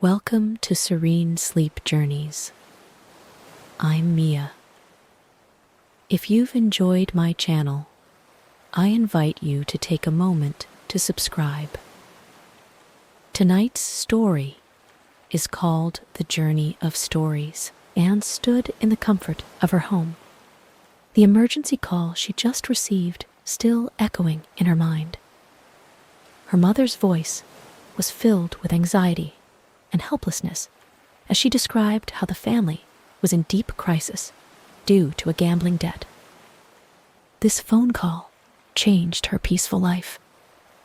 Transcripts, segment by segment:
Welcome to Serene Sleep Journeys. I'm Mia. If you've enjoyed my channel, I invite you to take a moment to subscribe. Tonight's story is called The Journey of Stories. Anne stood in the comfort of her home, the emergency call she just received still echoing in her mind. Her mother's voice was filled with anxiety and helplessness as she described how the family was in deep crisis due to a gambling debt. This phone call changed her peaceful life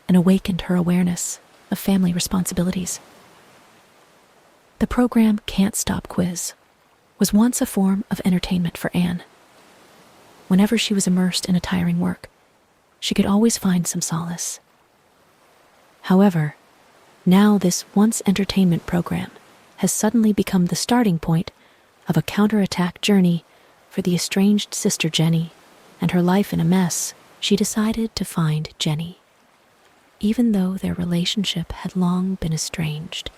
and awakened her awareness of family responsibilities. The program Can't Stop Quiz was once a form of entertainment for Anne. Whenever she was immersed in a tiring work, she could always find some solace. However, now this once entertainment program has suddenly become the starting point of a counterattack journey for the estranged sister Jenny, and her life in a mess. She decided to find Jenny, even though their relationship had long been estranged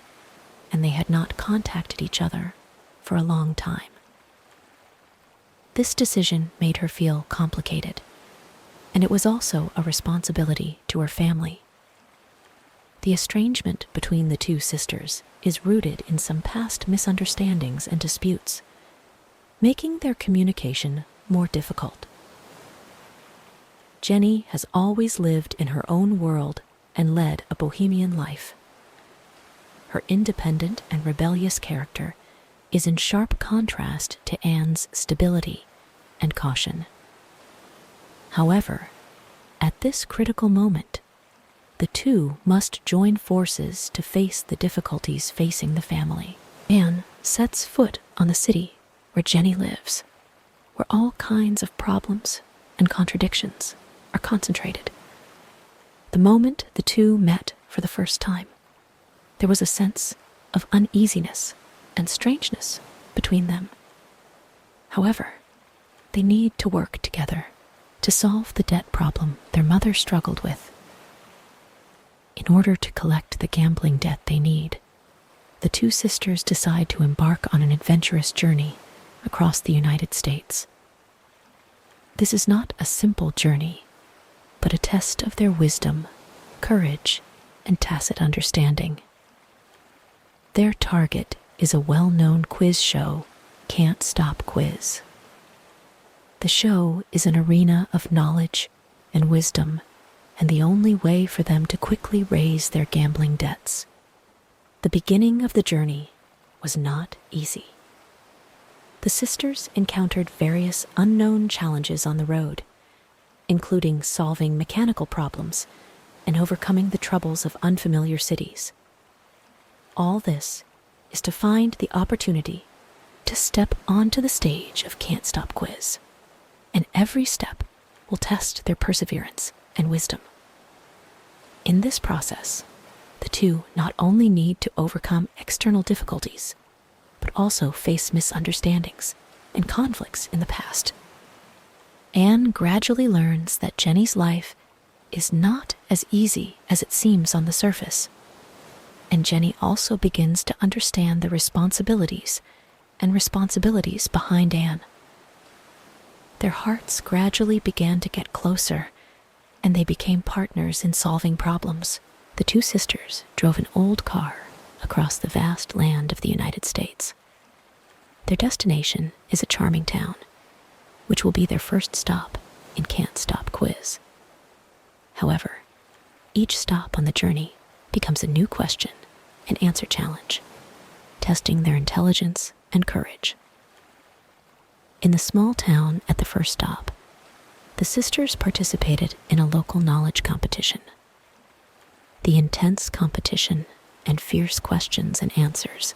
and they had not contacted each other for a long time. This decision made her feel complicated, and it was also a responsibility to her family. The estrangement between the two sisters is rooted in some past misunderstandings and disputes, making their communication more difficult. Jenny has always lived in her own world and led a bohemian life. Her independent and rebellious character is in sharp contrast to Anne's stability and caution. However, at this critical moment, the two must join forces to face the difficulties facing the family. Anne sets foot on the city where Jenny lives, where all kinds of problems and contradictions are concentrated. The moment the two met for the first time, there was a sense of uneasiness and strangeness between them. However, they need to work together to solve the debt problem their mother struggled with. In order to collect the gambling debt they need, the two sisters decide to embark on an adventurous journey across the United States. This is not a simple journey, but a test of their wisdom, courage, and tacit understanding. Their target is a well-known quiz show, Can't Stop Quiz. The show is an arena of knowledge and wisdom, and the only way for them to quickly raise their gambling debts. The beginning of the journey was not easy. The sisters encountered various unknown challenges on the road, including solving mechanical problems and overcoming the troubles of unfamiliar cities. All this is to find the opportunity to step onto the stage of Can't Stop Quiz, and every step will test their perseverance and wisdom. In this process, the two not only need to overcome external difficulties, but also face misunderstandings and conflicts in the past. Anne gradually learns that Jenny's life is not as easy as it seems on the surface, and Jenny also begins to understand the responsibilities behind Anne. Their hearts gradually began to get closer, and they became partners in solving problems. The two sisters drove an old car across the vast land of the United States. Their destination is a charming town, which will be their first stop in Can't Stop Quiz. However, each stop on the journey becomes a new question and answer challenge, testing their intelligence and courage. In the small town at the first stop, the sisters participated in a local knowledge competition. The intense competition and fierce questions and answers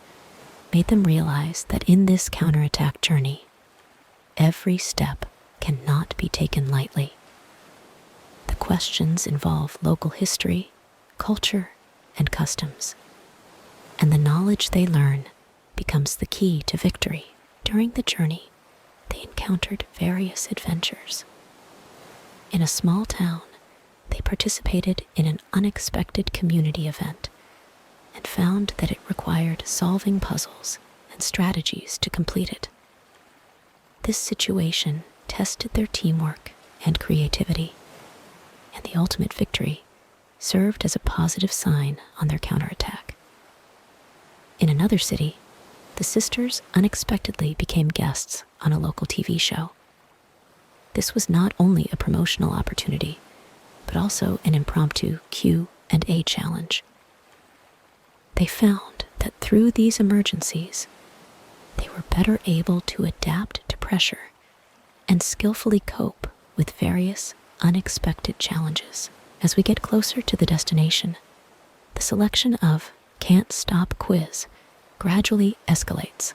made them realize that in this counterattack journey, every step cannot be taken lightly. The questions involve local history, culture, and customs, and the knowledge they learn becomes the key to victory. During the journey, they encountered various adventures. In a small town, they participated in an unexpected community event and found that it required solving puzzles and strategies to complete it. This situation tested their teamwork and creativity, and the ultimate victory served as a positive sign on their counterattack. In another city, the sisters unexpectedly became guests on a local TV show. This was not only a promotional opportunity, but also an impromptu Q&A challenge. They found that through these emergencies, they were better able to adapt to pressure and skillfully cope with various unexpected challenges. As we get closer to the destination, the selection of Can't Stop quiz gradually escalates.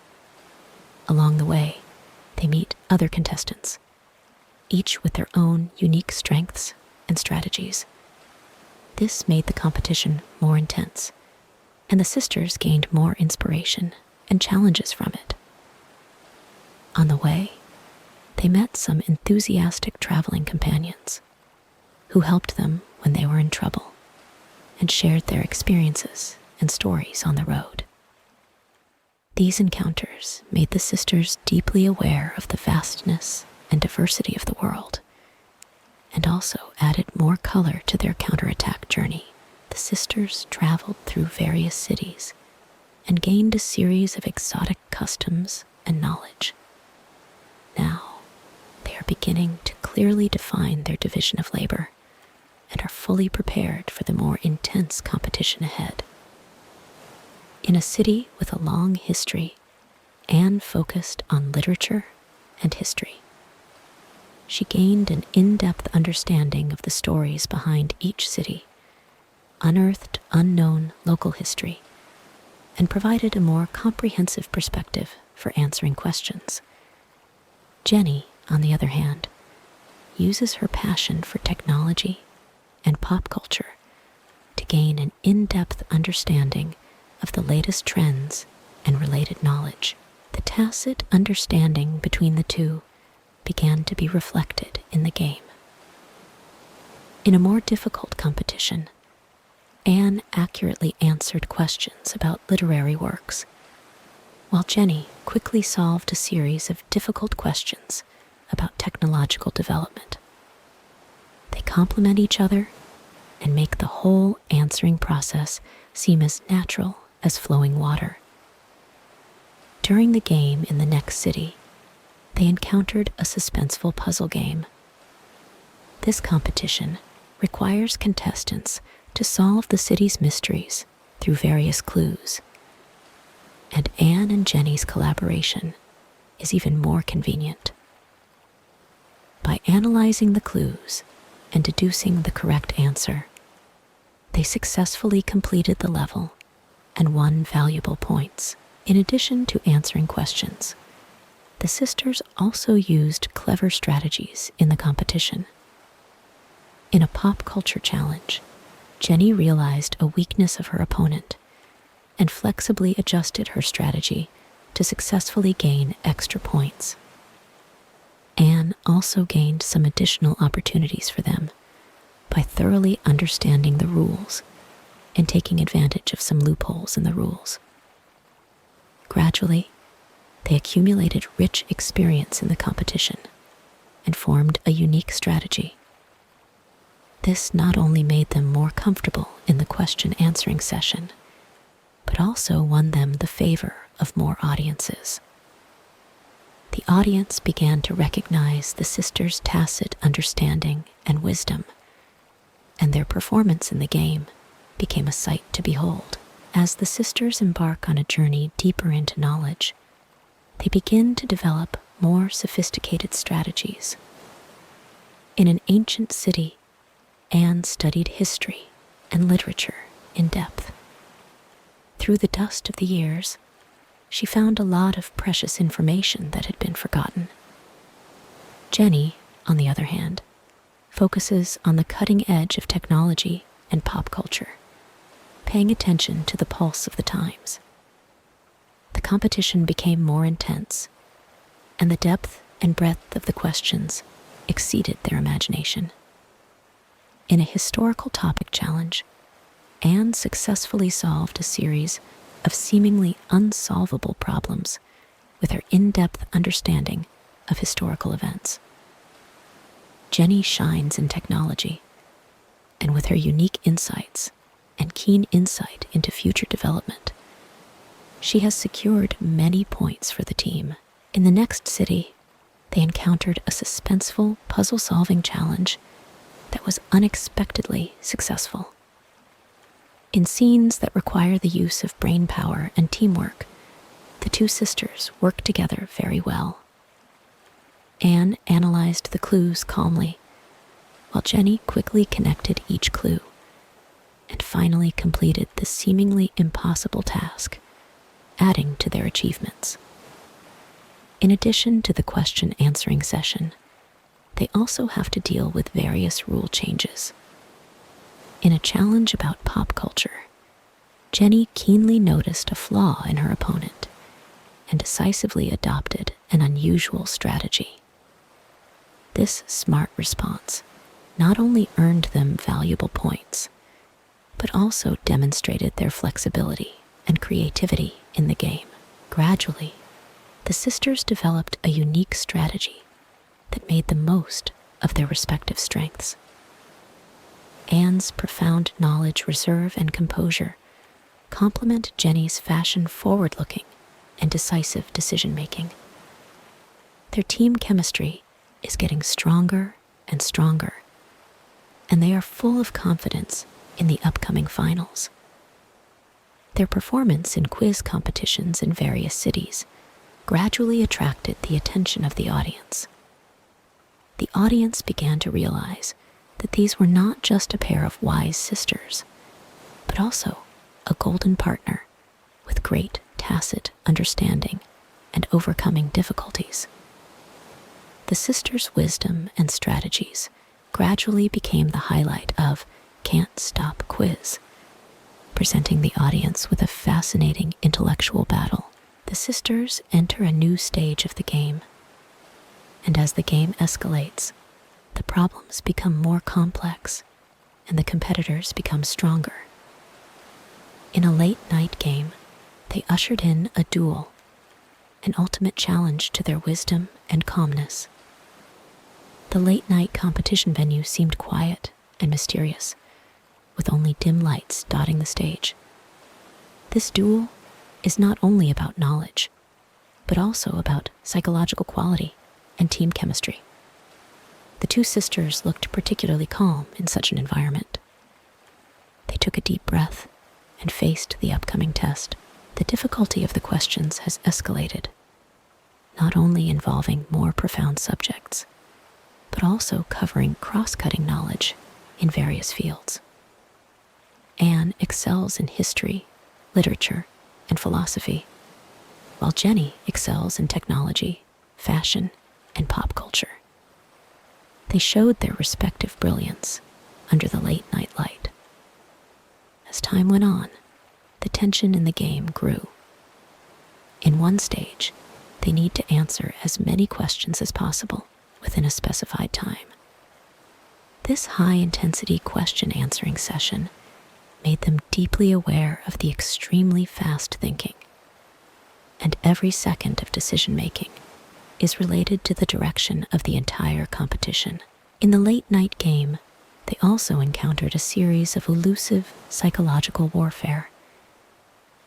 Along the way, they meet other contestants, each with their own unique strengths and strategies. This made the competition more intense, and the sisters gained more inspiration and challenges from it. On the way, they met some enthusiastic traveling companions who helped them when they were in trouble and shared their experiences and stories on the road. These encounters made the sisters deeply aware of the vastness and diversity of the world, and also added more color to their counterattack journey. The sisters traveled through various cities and gained a series of exotic customs and knowledge. Now, they are beginning to clearly define their division of labor and are fully prepared for the more intense competition ahead. In a city with a long history, Anne focused on literature and history. She gained an in-depth understanding of the stories behind each city, unearthed unknown local history, and provided a more comprehensive perspective for answering questions. Jenny, on the other hand, uses her passion for technology and pop culture to gain an in-depth understanding of the latest trends and related knowledge. The tacit understanding between the two began to be reflected in the game. In a more difficult competition, Anne accurately answered questions about literary works, while Jenny quickly solved a series of difficult questions about technological development. They complement each other and make the whole answering process seem as natural as flowing water. During the game in the next city, they encountered a suspenseful puzzle game. This competition requires contestants to solve the city's mysteries through various clues, and Anne and Jenny's collaboration is even more convenient. By analyzing the clues and deducing the correct answer, they successfully completed the level and won valuable points. In addition to answering questions, the sisters also used clever strategies in the competition. In a pop culture challenge, Jenny realized a weakness of her opponent and flexibly adjusted her strategy to successfully gain extra points. Anne also gained some additional opportunities for them by thoroughly understanding the rules and taking advantage of some loopholes in the rules. Gradually, they accumulated rich experience in the competition and formed a unique strategy. This not only made them more comfortable in the question-answering session, but also won them the favor of more audiences. The audience began to recognize the sisters' tacit understanding and wisdom, and their performance in the game became a sight to behold. As the sisters embark on a journey deeper into knowledge, they begin to develop more sophisticated strategies. In an ancient city, Anne studied history and literature in depth. Through the dust of the years, she found a lot of precious information that had been forgotten. Jenny, on the other hand, focuses on the cutting edge of technology and pop culture, paying attention to the pulse of the times. The competition became more intense, and the depth and breadth of the questions exceeded their imagination. In a historical topic challenge, Anne successfully solved a series of seemingly unsolvable problems with her in-depth understanding of historical events. Jenny shines in technology, and with her unique insights and keen insight into future development, she has secured many points for the team. In the next city, they encountered a suspenseful puzzle-solving challenge that was unexpectedly successful. In scenes that require the use of brain power and teamwork, the two sisters worked together very well. Anne analyzed the clues calmly, while Jenny quickly connected each clue and finally completed the seemingly impossible task, adding to their achievements. In addition to the question-answering session, they also have to deal with various rule changes. In a challenge about pop culture, Jenny keenly noticed a flaw in her opponent and decisively adopted an unusual strategy. This smart response not only earned them valuable points, but also demonstrated their flexibility and creativity in the game. Gradually, the sisters developed a unique strategy that made the most of their respective strengths. Anne's profound knowledge, reserve, and composure complement Jenny's fashion forward-looking and decisive decision-making. Their team chemistry is getting stronger and stronger, and they are full of confidence in the upcoming finals. Their performance in quiz competitions in various cities gradually attracted the attention of the audience. The audience began to realize that these were not just a pair of wise sisters, but also a golden partner with great tacit understanding and overcoming difficulties. The sisters' wisdom and strategies gradually became the highlight of Can't Stop Quiz, presenting the audience with a fascinating intellectual battle. The sisters enter a new stage of the game, and as the game escalates, the problems become more complex and the competitors become stronger. In a late-night game, they ushered in a duel, an ultimate challenge to their wisdom and calmness. The late-night competition venue seemed quiet and mysterious, with only dim lights dotting the stage. This duel is not only about knowledge, but also about psychological quality and team chemistry. The two sisters looked particularly calm in such an environment. They took a deep breath and faced the upcoming test. The difficulty of the questions has escalated, not only involving more profound subjects, but also covering cross-cutting knowledge in various fields. Anne excels in history, literature, and philosophy, while Jenny excels in technology, fashion, and pop culture. They showed their respective brilliance under the late-night light. As time went on, the tension in the game grew. In one stage, they need to answer as many questions as possible within a specified time. This high-intensity question-answering session made them deeply aware of the extremely fast thinking, and every second of decision-making is related to the direction of the entire competition. In the late-night game, they also encountered a series of elusive psychological warfare.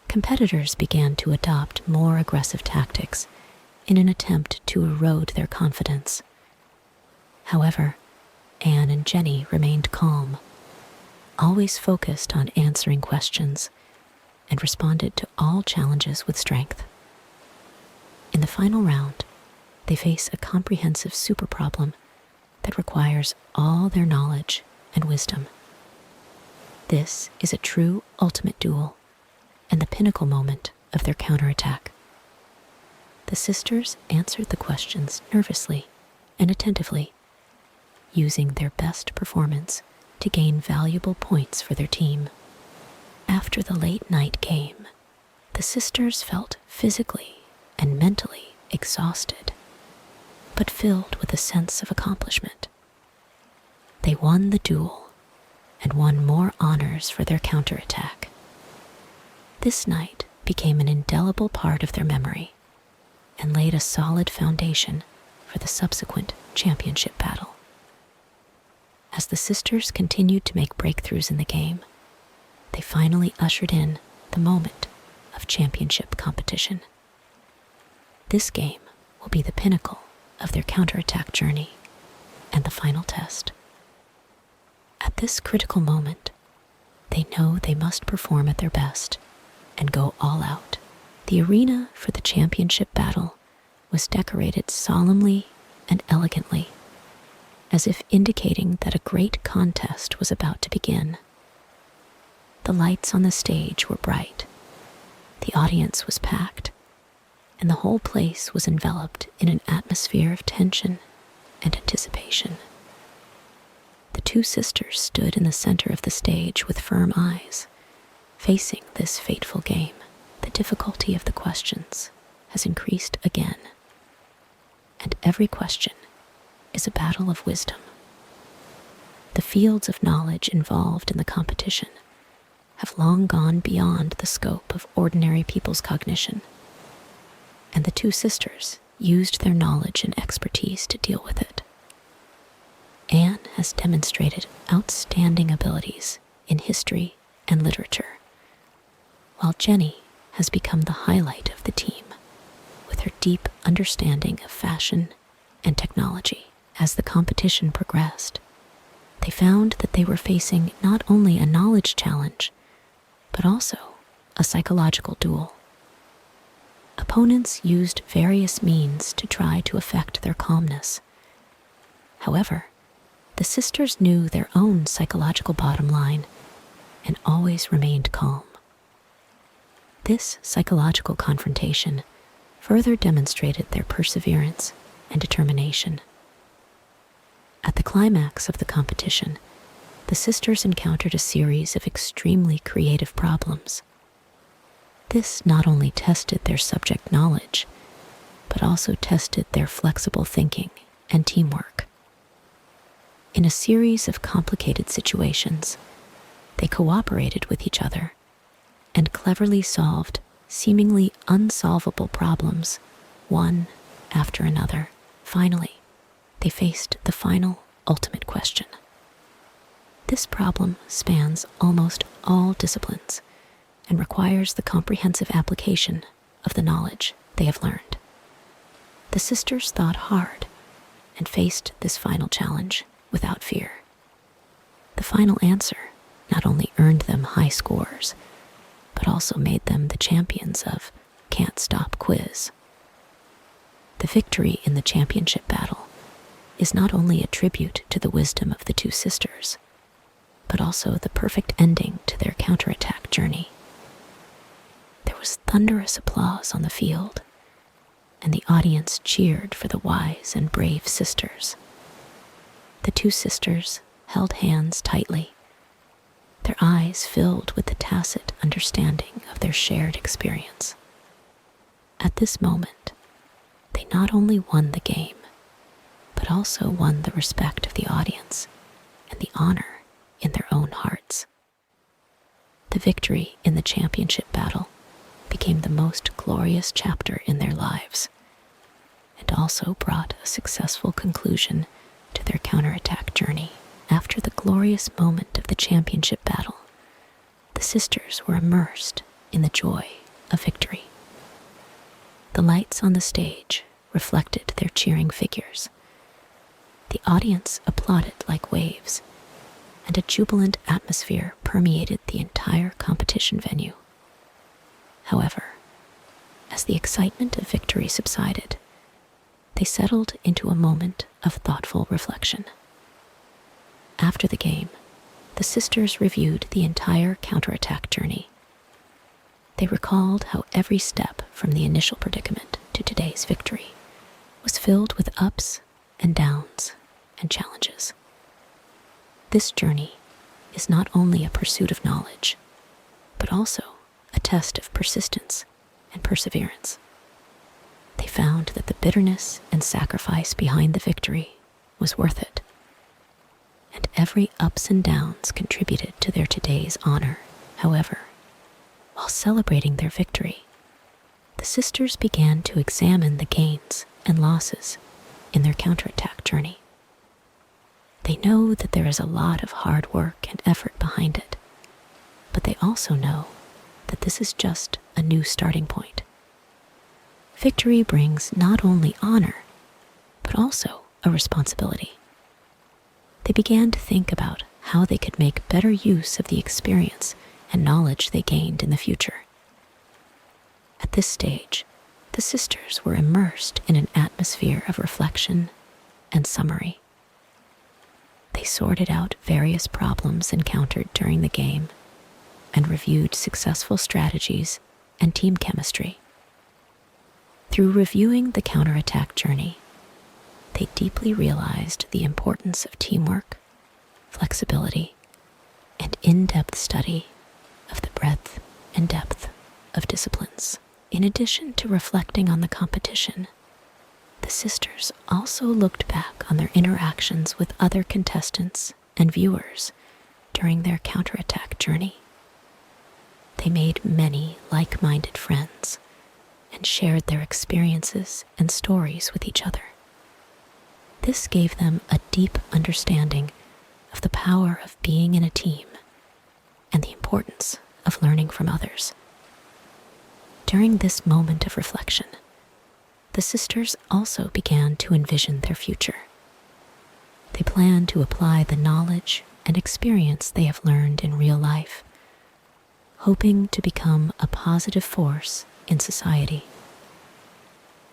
Competitors began to adopt more aggressive tactics in an attempt to erode their confidence. However, Anne and Jenny remained calm, always focused on answering questions, and responded to all challenges with strength. In the final round, they face a comprehensive super problem that requires all their knowledge and wisdom. This is a true ultimate duel and the pinnacle moment of their counterattack. The sisters answered the questions nervously and attentively, using their best performance to gain valuable points for their team. After the late-night game, the sisters felt physically and mentally exhausted, but filled with a sense of accomplishment. They won the duel and won more honors for their counterattack. This night became an indelible part of their memory and laid a solid foundation for the subsequent championship battle. As the sisters continued to make breakthroughs in the game, they finally ushered in the moment of championship competition. This game will be the pinnacle of their counterattack journey and the final test. At this critical moment, they know they must perform at their best and go all out. The arena for the championship battle was decorated solemnly and elegantly, as if indicating that a great contest was about to begin. The lights on the stage were bright, the audience was packed, and the whole place was enveloped in an atmosphere of tension and anticipation. The two sisters stood in the center of the stage with firm eyes, facing this fateful game. The difficulty of the questions has increased again, and every question is a battle of wisdom. The fields of knowledge involved in the competition have long gone beyond the scope of ordinary people's cognition, and the two sisters used their knowledge and expertise to deal with it. Anne has demonstrated outstanding abilities in history and literature, while Jenny has become the highlight of the team with her deep understanding of fashion and technology. As the competition progressed, they found that they were facing not only a knowledge challenge, but also a psychological duel. Opponents used various means to try to affect their calmness. However, the sisters knew their own psychological bottom line and always remained calm. This psychological confrontation further demonstrated their perseverance and determination. At the climax of the competition, the sisters encountered a series of extremely creative problems. This not only tested their subject knowledge, but also tested their flexible thinking and teamwork. In a series of complicated situations, they cooperated with each other and cleverly solved seemingly unsolvable problems, one after another. Finally, they faced the final, ultimate question. This problem spans almost all disciplines and requires the comprehensive application of the knowledge they have learned. The sisters thought hard and faced this final challenge without fear. The final answer not only earned them high scores, but also made them the champions of Can't Stop Quiz. The victory in the championship battle is not only a tribute to the wisdom of the two sisters, but also the perfect ending to their counterattack journey. There was thunderous applause on the field, and the audience cheered for the wise and brave sisters. The two sisters held hands tightly, their eyes filled with the tacit understanding of their shared experience. At this moment, they not only won the game, but also won the respect of the audience and the honor in their own hearts. The victory in the championship battle became the most glorious chapter in their lives, and also brought a successful conclusion to their counterattack journey. After the glorious moment of the championship battle, the sisters were immersed in the joy of victory. The lights on the stage reflected their cheering figures. The audience applauded like waves, and a jubilant atmosphere permeated the entire competition venue. However, as the excitement of victory subsided, they settled into a moment of thoughtful reflection. After the game, the sisters reviewed the entire counterattack journey. They recalled how every step from the initial predicament to today's victory was filled with ups and downs and challenges. This journey is not only a pursuit of knowledge, but also a test of persistence and perseverance. They found that the bitterness and sacrifice behind the victory was worth it, and every ups and downs contributed to their today's honor. However, while celebrating their victory, the sisters began to examine the gains and losses in their counterattack journey. They know that there is a lot of hard work and effort behind it, but they also know that this is just a new starting point. Victory brings not only honor, but also a responsibility. They began to think about how they could make better use of the experience and knowledge they gained in the future. At this stage, the sisters were immersed in an atmosphere of reflection and summary. They sorted out various problems encountered during the game and reviewed successful strategies and team chemistry. Through reviewing the counterattack journey, they deeply realized the importance of teamwork, flexibility, and in-depth study of the breadth and depth of disciplines. In addition to reflecting on the competition, the sisters also looked back on their interactions with other contestants and viewers during their counterattack journey. They made many like-minded friends and shared their experiences and stories with each other. This gave them a deep understanding of the power of being in a team and the importance of learning from others. During this moment of reflection, the sisters also began to envision their future. They planned to apply the knowledge and experience they have learned in real life, hoping to become a positive force in society.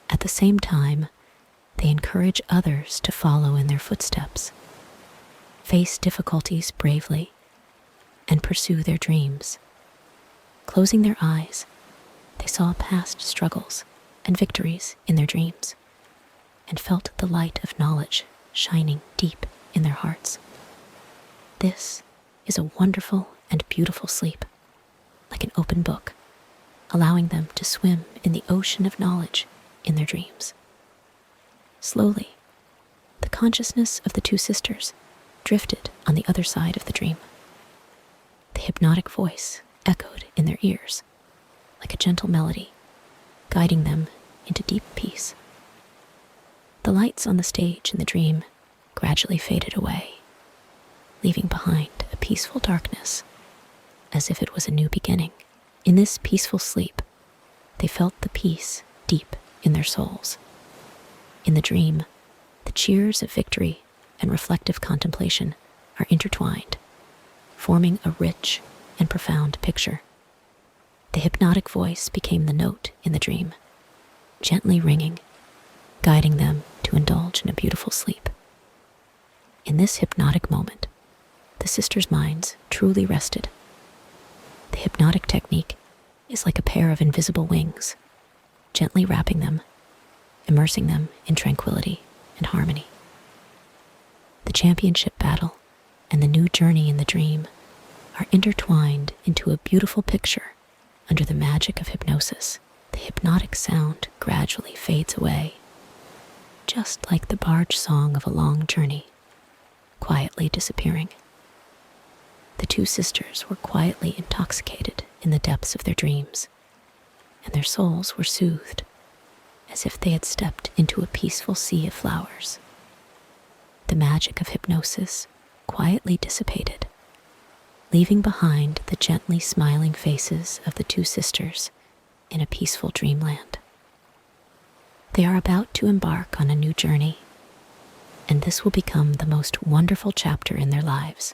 At the same time, they encourage others to follow in their footsteps, face difficulties bravely, and pursue their dreams. Closing their eyes, they saw past struggles and victories in their dreams, and felt the light of knowledge shining deep in their hearts. This is a wonderful and beautiful sleep, like an open book, allowing them to swim in the ocean of knowledge in their dreams. Slowly, the consciousness of the two sisters drifted on the other side of the dream. The hypnotic voice echoed in their ears like a gentle melody, guiding them into deep peace. The lights on the stage in the dream gradually faded away, leaving behind a peaceful darkness, as if it was a new beginning. In this peaceful sleep, they felt the peace deep in their souls. In the dream, the cheers of victory and reflective contemplation are intertwined, forming a rich and profound picture. The hypnotic voice became the note in the dream, gently ringing, guiding them to indulge in a beautiful sleep. In this hypnotic moment, the sisters' minds truly rested. The hypnotic technique is like a pair of invisible wings, gently wrapping them, immersing them in tranquility and harmony. The championship battle and the new journey in the dream are intertwined into a beautiful picture under the magic of hypnosis. The hypnotic sound gradually fades away, just like the barge song of a long journey, quietly disappearing. The two sisters were quietly intoxicated in the depths of their dreams, and their souls were soothed, as if they had stepped into a peaceful sea of flowers. The magic of hypnosis quietly dissipated, leaving behind the gently smiling faces of the two sisters in a peaceful dreamland. They are about to embark on a new journey, and this will become the most wonderful chapter in their lives.